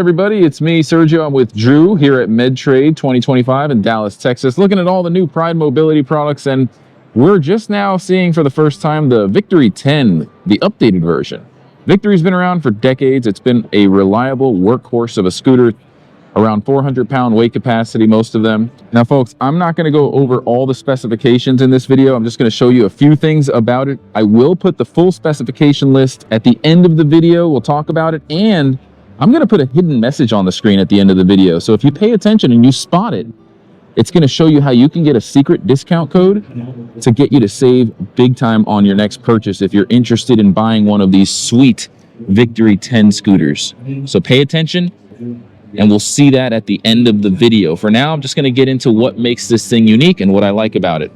Everybody, it's me, Sergio. I'm with Drew here at MEDTrade 2025 in Dallas, Texas, looking at all the new Pride Mobility products, and we're just now seeing for the first time the Victory 10, the updated version. Victory's been around for decades. It's been a reliable workhorse of a scooter, around 400-pound weight capacity, most of them. Now, folks, I'm not going to go over all the specifications in this video. I'm just going to show you a few things about it. I will put the full specification list at the end of the video. We'll talk about it, and I'm going to put a hidden message on the screen at the end of the video. So if you pay attention and you spot it, it's going to show you how you can get a secret discount code to get you to save big time on your next purchase if you're interested in buying one of these sweet Victory 10 scooters. So pay attention, and we'll see that at the end of the video. For now, I'm just going to get into what makes this thing unique and what I like about it.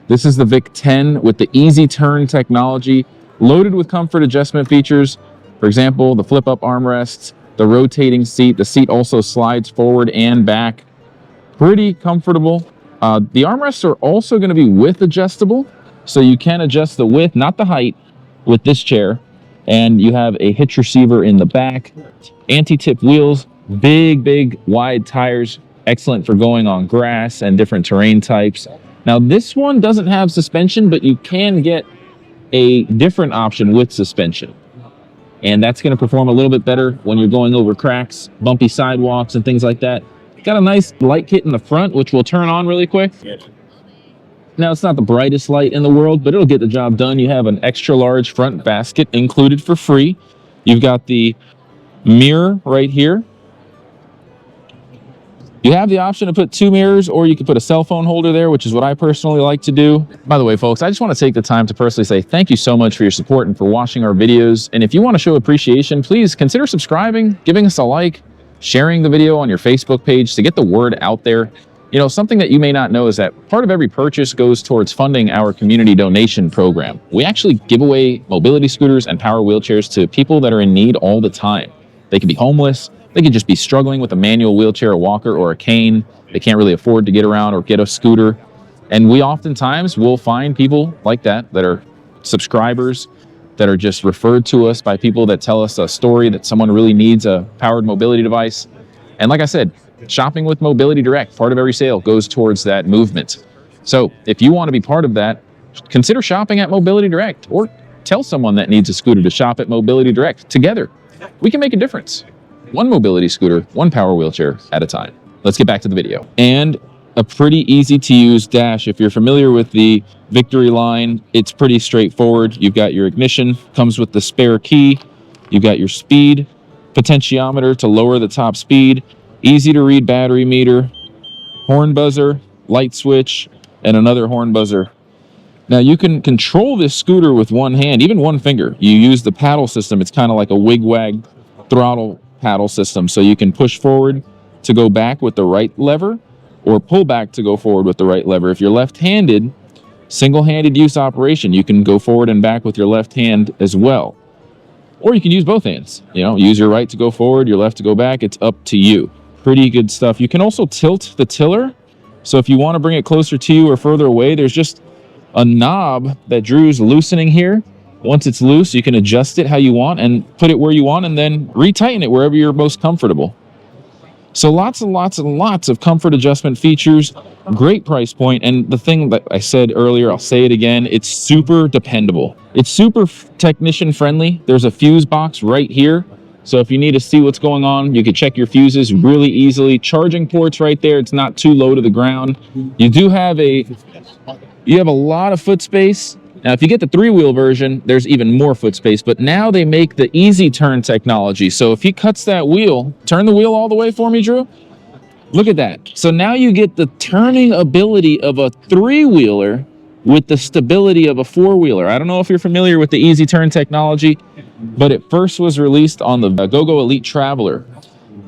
This is the Vic 10 with the easy turn technology, loaded with comfort adjustment features. For example, the flip-up armrests, the rotating seat. The seat also slides forward and back. Pretty comfortable. The armrests are also going to be width adjustable, so you can adjust the width, not the height, with this chair. And you have a hitch receiver in the back. Anti-tip wheels, big, wide tires, excellent for going on grass and different terrain types. Now, this one doesn't have suspension, but you can get a different option with suspension. And that's going to perform a little bit better when you're going over cracks, bumpy sidewalks, and things like that. Got a nice light kit in the front, which will turn on really quick. Now, it's not the brightest light in the world, but it'll get the job done. You have an extra large front basket included for free. You've got the mirror right here. You have the option to put 2 mirrors, or you can put a cell phone holder there, which is what I personally like to do. By the way, folks, I just want to take the time to personally say thank you so much for your support and for watching our videos. And if you want to show appreciation, please consider subscribing, giving us a like, sharing the video on your Facebook page to get the word out there. You know, something that you may not know is that part of every purchase goes towards funding our community donation program. We actually give away mobility scooters and power wheelchairs to people that are in need all the time. They can be homeless. They could just be struggling with a manual wheelchair, a walker, or a cane. They can't really afford to get around or get a scooter. And we oftentimes will find people like that are subscribers, that are just referred to us by people that tell us a story that someone really needs a powered mobility device. And like I said, shopping with Mobility Direct, part of every sale goes towards that movement. So if you want to be part of that, consider shopping at Mobility Direct, or tell someone that needs a scooter to shop at Mobility Direct. Together, we can make a difference. One mobility scooter, one power wheelchair at a time. Let's get back to the video. And a pretty easy to use dash. If you're familiar with the Victory line, it's pretty straightforward. You've got your ignition, comes with the spare key. You've got your speed potentiometer to lower the top speed, easy to read battery meter, horn buzzer, light switch, and another horn buzzer. Now, you can control this scooter with one hand, even one finger. You use the paddle system. It's kind of like a wig-wag throttle paddle system, so you can push forward to go back with the right lever, or pull back to go forward with the right lever. If you're left-handed, single-handed use operation, you can go forward and back with your left hand as well. Or you can use both hands. You know, use your right to go forward, your left to go back. It's up to you. Pretty good stuff. You can also tilt the tiller. So if you want to bring it closer to you or further away, there's just a knob that Drew's loosening here. Once it's loose, you can adjust it how you want and put it where you want, and then retighten it wherever you're most comfortable. So lots and lots of comfort adjustment features, great price point, and the thing that I said earlier, I'll say it again, it's super dependable. It's super technician friendly. There's a fuse box right here. So if you need to see what's going on, you can check your fuses really easily. Charging ports right there. It's not too low to the ground. You have a lot of foot space. Now, if you get the 3-wheel version, there's even more foot space, but now they make the easy turn technology. So if he cuts that wheel, turn the wheel all the way for me, Drew. Look at that. So now you get the turning ability of a 3-wheeler with the stability of a 4-wheeler. I don't know if you're familiar with the easy turn technology, but it first was released on the GoGo Elite Traveler.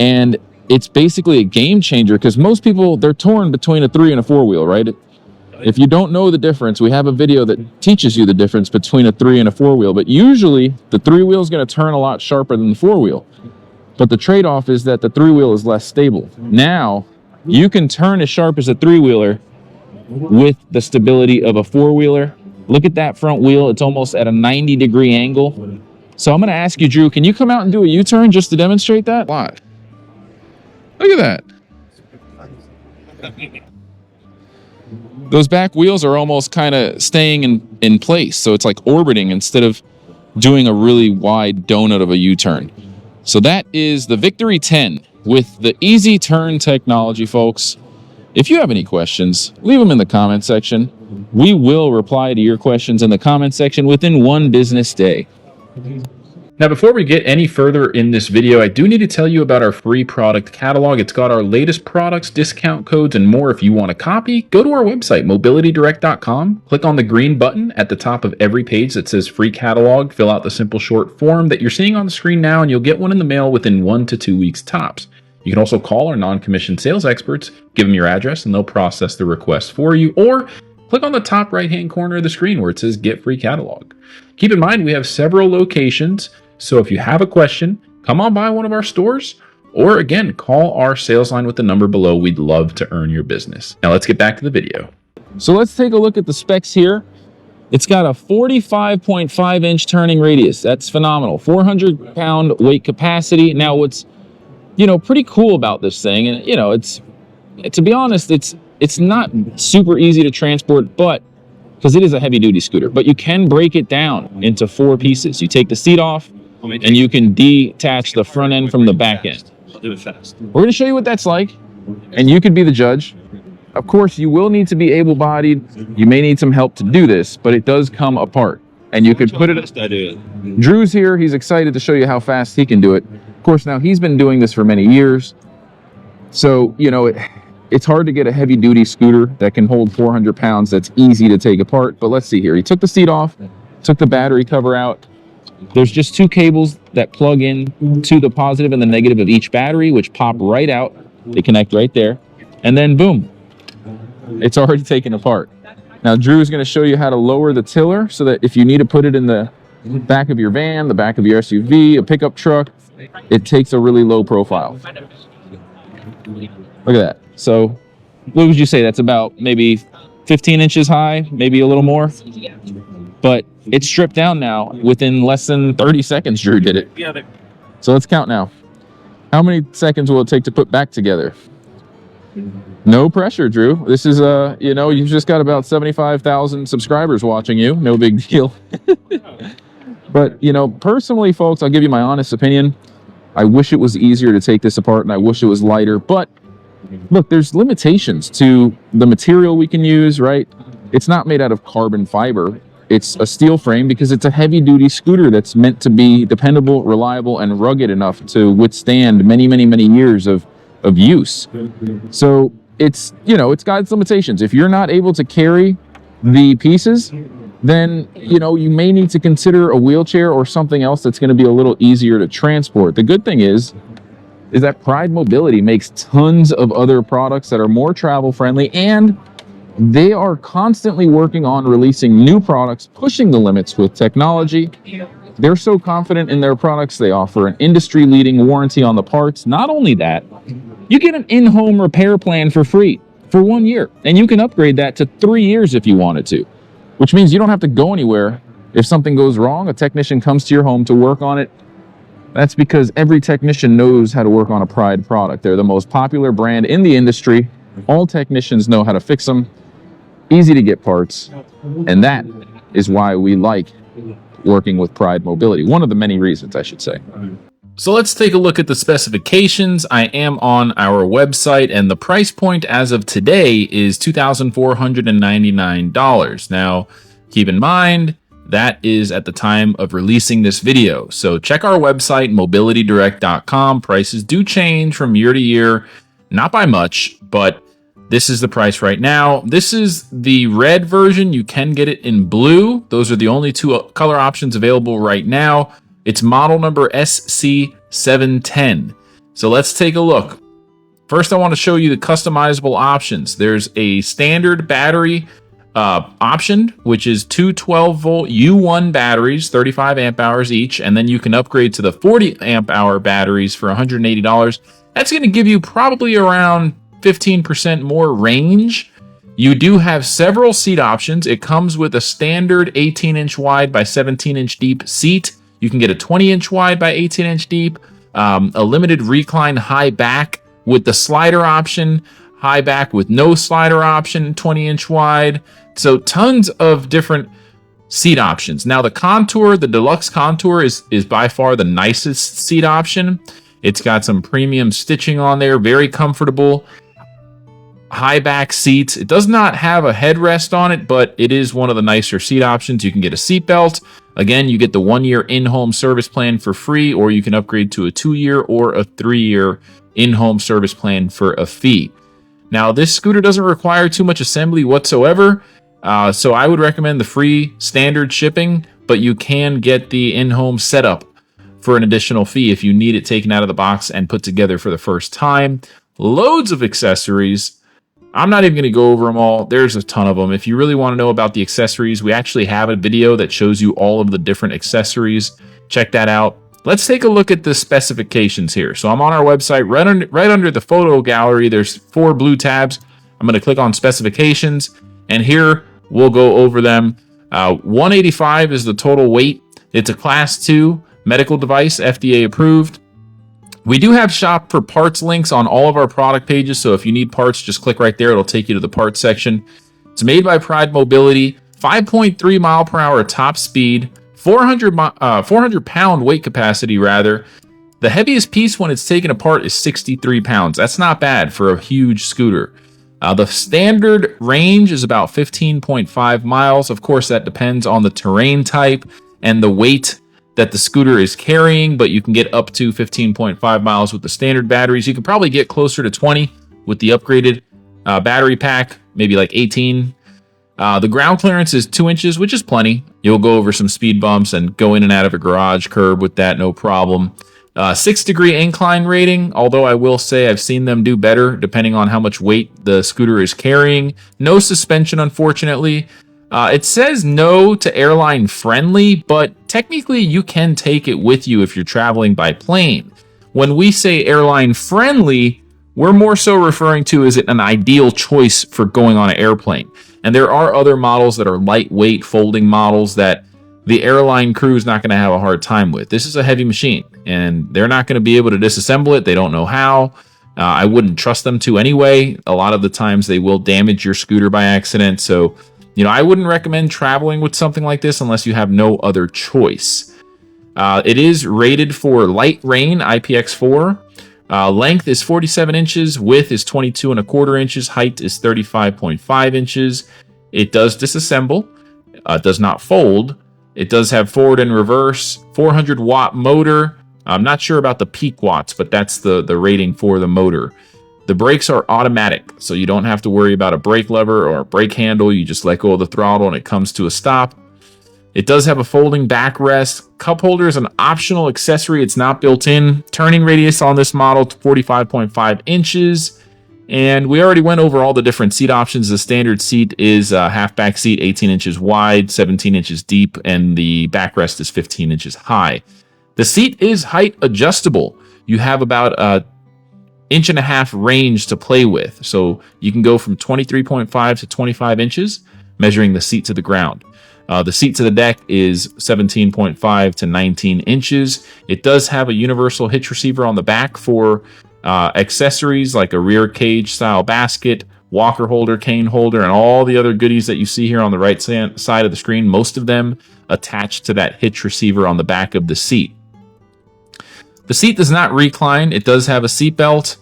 And it's basically a game changer because most people, they're torn between a 3 and a 4-wheel, right? If you don't know the difference, we have a video that teaches you the difference between a 3 and a 4-wheel. But usually, the 3-wheel is going to turn a lot sharper than the 4-wheel. But the trade-off is that the 3-wheel is less stable. Now, you can turn as sharp as a 3-wheeler with the stability of a 4-wheeler. Look at that front wheel. It's almost at a 90-degree angle. So I'm going to ask you, Drew, can you come out and do a U-turn just to demonstrate that? Look at that. Those back wheels are almost kind of staying in place. So it's like orbiting instead of doing a really wide donut of a U-turn. So that is the Victory 10 with the easy turn technology, folks. If you have any questions, leave them in the comment section. We will reply to your questions in the comment section within 1 business day. Now, before we get any further in this video, I do need to tell you about our free product catalog. It's got our latest products, discount codes, and more. If you want a copy, go to our website, mobilitydirect.com. Click on the green button at the top of every page that says free catalog. Fill out the simple short form that you're seeing on the screen now, and you'll get one in the mail within 1 to 2 weeks tops. You can also call our non-commissioned sales experts, give them your address, and they'll process the request for you, or click on the top right-hand corner of the screen where it says Get Free Catalog. Keep in mind, we have several locations, so if you have a question, come on by one of our stores, or again, call our sales line with the number below. We'd love to earn your business. Now let's get back to the video. So let's take a look at the specs here. It's got a 45.5-inch turning radius. That's phenomenal. 400-pound weight capacity. Now what's, pretty cool about this thing, and it's to be honest, it's not super easy to transport, but because it is a heavy-duty scooter, but you can break it down into 4 pieces. You take the seat off, and you can detach the front end from the back end. I'll do it fast. We're going to show you what that's like, and you could be the judge. Of course, you will need to be able-bodied. You may need some help to do this, but it does come apart, and you could put it. Drew's here. He's excited to show you how fast he can do it. Of course, now he's been doing this for many years, so it's hard to get a heavy-duty scooter that can hold 400 pounds that's easy to take apart. But let's see here. He took the seat off, took the battery cover out. There's just 2 cables that plug in to the positive and the negative of each battery, which pop right out. They connect right there. And then, boom, it's already taken apart. Now, Drew is going to show you how to lower the tiller so that if you need to put it in the back of your van, the back of your SUV, a pickup truck, it takes a really low profile. Look at that. So what would you say? That's about maybe 15 inches high, maybe a little more. But it's stripped down now within less than 30 seconds. Drew did it. So let's count now. How many seconds will it take to put back together? No pressure, Drew. This is, you've just got about 75,000 subscribers watching you. No big deal. But, personally, folks, I'll give you my honest opinion. I wish it was easier to take this apart, and I wish it was lighter. But look, there's limitations to the material we can use, right? It's not made out of carbon fiber. It's a steel frame because it's a heavy-duty scooter that's meant to be dependable, reliable, and rugged enough to withstand many, many, many years of use. So it's got its limitations. If you're not able to carry the pieces, then you may need to consider a wheelchair or something else that's going to be a little easier to transport. The good thing is that Pride Mobility makes tons of other products that are more travel friendly, and they are constantly working on releasing new products, pushing the limits with technology. They're so confident in their products, they offer an industry-leading warranty on the parts. Not only that, you get an in-home repair plan for free for 1 year, and you can upgrade that to 3 years if you wanted to, which means you don't have to go anywhere. If something goes wrong, a technician comes to your home to work on it. That's because every technician knows how to work on a Pride product. They're the most popular brand in the industry. All technicians know how to fix them. Easy to get parts. And that is why we like working with Pride Mobility. One of the many reasons, I should say. So let's take a look at the specifications. I am on our website, and the price point as of today is $2,499. Now, keep in mind, that is at the time of releasing this video. So check our website, mobilitydirect.com. Prices do change from year to year, not by much, but this is the price right now. This is the red version. You can get it in blue. Those are the only 2 color options available right now. It's model number SC710. So let's take a look. First, I want to show you the customizable options. There's a standard battery option, which is 2 12-volt U1 batteries, 35 amp hours each, and then you can upgrade to the 40 amp hour batteries for $180. That's going to give you probably around 15% more range. You do have several seat options. It comes with a standard 18-inch wide by 17-inch deep seat. You can get a 20-inch wide by 18-inch deep, a limited recline high back with the slider option, high back with no slider option, 20-inch wide. So tons of different seat options. Now the Contour, the Deluxe Contour is by far the nicest seat option. It's got some premium stitching on there, very comfortable. High back seats. It does not have a headrest on it, but it is one of the nicer seat options. You can get a seat belt. Again, you get the 1-year in-home service plan for free, or you can upgrade to a 2-year or a 3-year in-home service plan for a fee. Now, this scooter doesn't require too much assembly whatsoever, so I would recommend the free standard shipping, but you can get the in-home setup for an additional fee if you need it taken out of the box and put together for the first time. Loads of accessories. I'm not even going to go over them all. There's a ton of them. If you really want to know about the accessories, we actually have a video that shows you all of the different accessories. Check that out. Let's take a look at the specifications here. So I'm on our website. Right under the photo gallery, there's 4 blue tabs. I'm going to click on specifications, and here we'll go over them. 185 is the total weight. It's a class 2 medical device, FDA approved. We do have shop for parts links on all of our product pages, so if you need parts, just click right there. It'll take you to the parts section. It's made by Pride Mobility, 5.3 mile per hour top speed, 400 pound weight capacity rather. The heaviest piece when it's taken apart is 63 pounds. That's not bad for a huge scooter. The standard range is about 15.5 miles. Of course, that depends on the terrain type and the weight that the scooter is carrying, but you can get up to 15.5 miles with the standard batteries. You could probably get closer to 20 with the upgraded battery pack, maybe like 18. The ground clearance is 2 inches, which is plenty. You'll go over some speed bumps and go in and out of a garage curb with that, no problem. 6-degree incline rating, although I will say I've seen them do better depending on how much weight the scooter is carrying. No suspension, unfortunately. It says no to airline friendly, but technically you can take it with you if you're traveling by plane. When we say airline friendly, we're more so referring to is it an ideal choice for going on an airplane. And there are other models that are lightweight folding models that the airline crew is not going to have a hard time with. This is a heavy machine and they're not going to be able to disassemble it. They don't know how. I wouldn't trust them to anyway. A lot of the times they will damage your scooter by accident. So I wouldn't recommend traveling with something like this unless you have no other choice. It is rated for light rain IPX4. Length is 47 inches. Width is 22.25 inches. Height is 35.5 inches. It does disassemble. Does not fold. It does have forward and reverse. 400 watt motor. I'm not sure about the peak watts, but that's the rating for the motor. The brakes are automatic, so you don't have to worry about a brake lever or a brake handle. You just let go of the throttle and it comes to a stop. It does have a folding backrest. Cup holder is an optional accessory. It's not built in. Turning radius on this model, 45.5 inches. And we already went over all the different seat options. The standard seat is a half-back seat, 18 inches wide, 17 inches deep, and the backrest is 15 inches high. The seat is height adjustable. You have about a 1.5 inch range to play with. So you can go from 23.5 to 25 inches, measuring the seat to the ground. The seat to the deck is 17.5 to 19 inches. It does have a universal hitch receiver on the back for accessories like a rear cage style basket, walker holder, cane holder, and all the other goodies that you see here on the right side of the screen, most of them attached to that hitch receiver on the back of the seat. The seat does not recline. It does have a seat belt.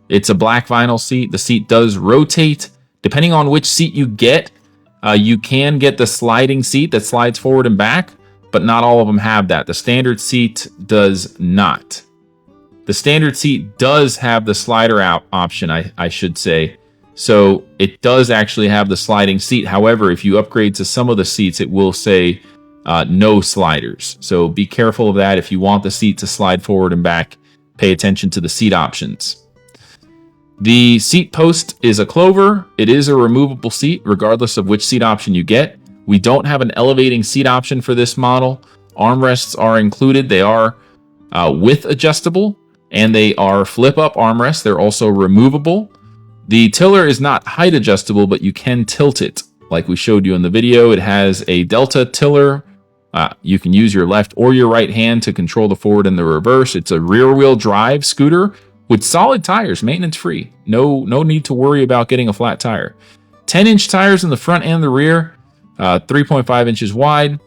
It's a black vinyl seat. The seat does rotate. Depending on which seat you get, you can get the sliding seat that slides forward and back, but not all of them have that. The standard seat does not. The standard seat does have the slider out option, I should say. So it does actually have the sliding seat. However, if you upgrade to some of the seats, it will say no sliders. So be careful of that. If you want the seat to slide forward and back, pay attention to the seat options. The seat post is a clover. It is a removable seat, regardless of which seat option you get. We don't have an elevating seat option for this model. Armrests are included. They are width adjustable, and they are flip-up armrests. They're also removable. The tiller is not height adjustable, but you can tilt it, like we showed you in the video. It has a delta tiller. You can use your left or your right hand to control the forward and the reverse. It's a rear-wheel drive scooter with solid tires, maintenance free. No need to worry about getting a flat tire. 10-inch tires in the front and the rear, 3.5 inches wide,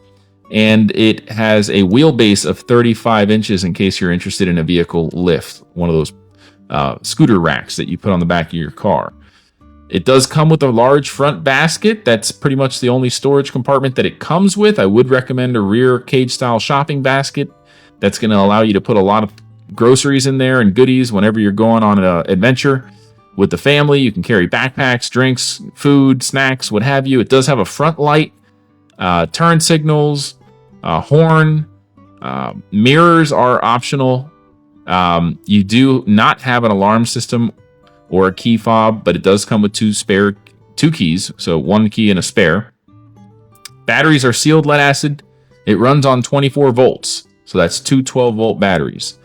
and it has a wheelbase of 35 inches in case you're interested in a vehicle lift, one of those scooter racks that you put on the back of your car. It does come with a large front basket. That's pretty much the only storage compartment that it comes with. I would recommend a rear cage-style shopping basket. That's going to allow you to put a lot of groceries in there and goodies whenever you're going on an adventure with the family. You can carry backpacks, drinks, food, snacks, what have you. It does have a front light, turn signals, horn. Mirrors are optional. You do not have an alarm system or a key fob, but it does come with two keys, so one key and a spare. Batteries are sealed lead acid. It runs on 24 volts, so that's two 12-volt batteries.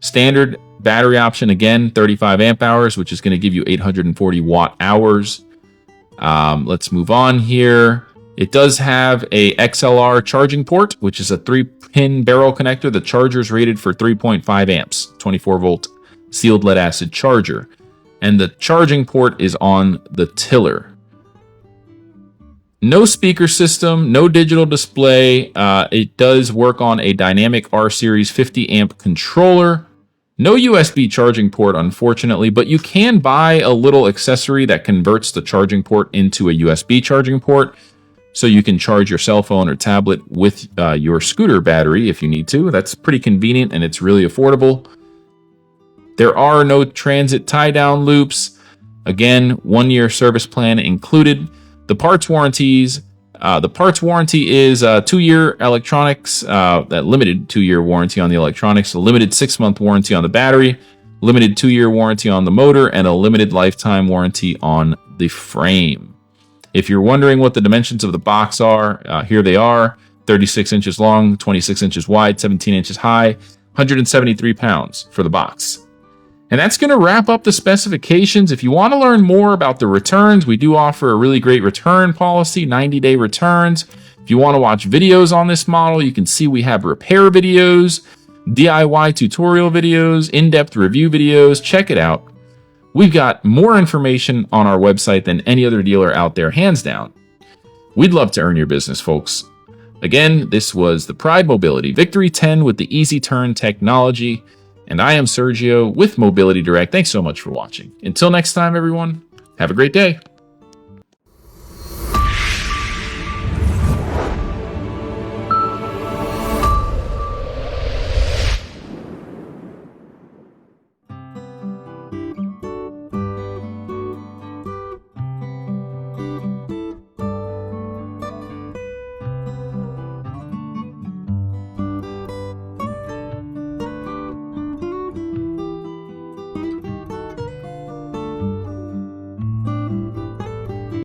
Standard battery option, again, 35 amp hours, which is going to give you 840 watt hours. Let's move on here. It does have a XLR charging port, which is a 3-pin barrel connector. The charger is rated for 3.5 amps, 24-volt sealed lead acid charger. And the charging port is on the tiller. No speaker system, no digital display. It does work on a dynamic R series 50 amp controller. No USB charging port, unfortunately, but you can buy a little accessory that converts the charging port into a USB charging port. So you can charge your cell phone or tablet with your scooter battery if you need to. That's pretty convenient and it's really affordable. There are no transit tie-down loops. Again, 1-year service plan included. The parts warranties. The parts warranty is 2-year electronics, that limited 2-year warranty on the electronics, a limited 6-month warranty on the battery, limited 2-year warranty on the motor, and a limited lifetime warranty on the frame. If you're wondering what the dimensions of the box are, here they are. 36 inches long, 26 inches wide, 17 inches high, 173 pounds for the box. And that's going to wrap up the specifications. If you want to learn more about the returns, we do offer a really great return policy, 90-day returns. If you want to watch videos on this model, you can see we have repair videos, DIY tutorial videos, in-depth review videos. Check it out. We've got more information on our website than any other dealer out there, hands down. We'd love to earn your business, folks. Again, this was the Pride Mobility Victory 10 with the Easy Turn technology. And I am Sergio with Mobility Direct. Thanks so much for watching. Until next time, everyone, have a great day.